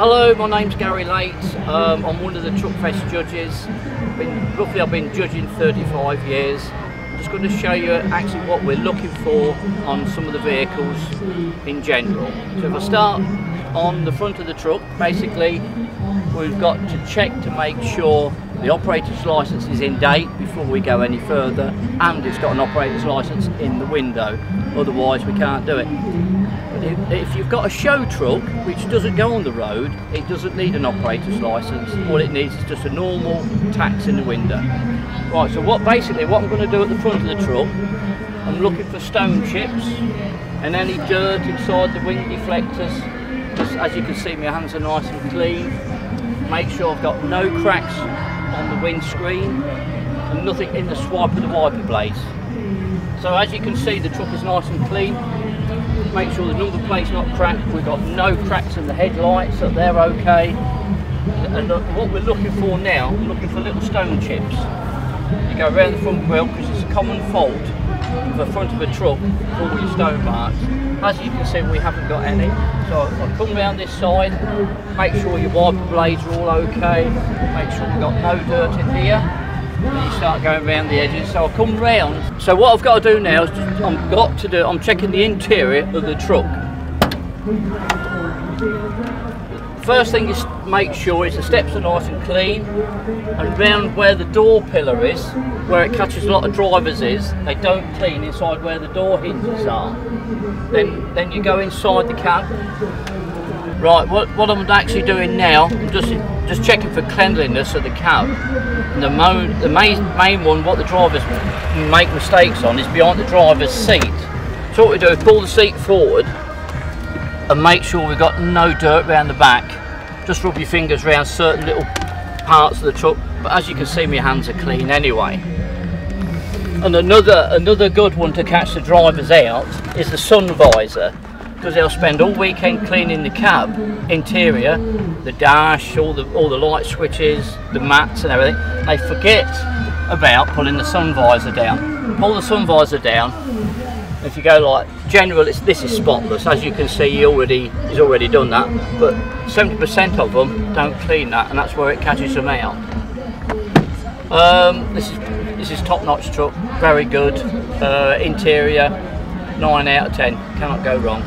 Hello, my name's Gary Lait. I'm one of the Truckfest judges. I've been judging 35 years. I'm just going to show you actually what we're looking for on some of the vehicles in general. So if I start on the front of the truck, basically we've got to check to make sure the operator's licence is in date before we go any further, and it's got an operator's licence in the window, otherwise we can't do it. If you've got a show truck which doesn't go on the road, it doesn't need an operator's licence. All it needs is just a normal tax in the window. Right, so what I'm going to do at the front of the truck, I'm looking for stone chips and any dirt inside the wing deflectors. Just as you can see, my hands are nice and clean. Make sure I've got no cracks on the windscreen and nothing in the swipe of the wiper blades. So as you can see, the truck is nice and clean. Make sure the number plate's not cracked. We've got no cracks in the headlights, so they're okay. And what we're looking for now, we're looking for little stone chips. You go around the front wheel because it's a common fault with the front of a truck with all your stone marks. As you can see, we haven't got any. So I'll come around this side, make sure your wiper blades are all okay, make sure we've got no dirt in here. And you start going around the edges. So I'll come round. So what I've got to do now is I'm checking the interior of the truck. First thing is make sure the steps are nice and clean, and round where the door pillar is, where it catches a lot of drivers they don't clean inside where the door hinges are. Then you go inside the cab. Right, what I'm actually doing now, I'm just checking for cleanliness of the cab. And the main one, what the drivers make mistakes on, is behind the driver's seat. So what we do is pull the seat forward and make sure we've got no dirt around the back. Just rub your fingers around certain little parts of the truck, but as you can see, my hands are clean anyway. And another good one to catch the drivers out is the sun visor, because they'll spend all weekend cleaning the cab interior, the dash, all the light switches, the mats and everything. They forget about pulling the sun visor down. Pull the sun visor down. If you go like general, this is spotless. As you can see, he's already done that. But 70% of them don't clean that, and that's where it catches them out. This is top-notch truck, very good. Interior, 9 out of 10. Cannot go wrong.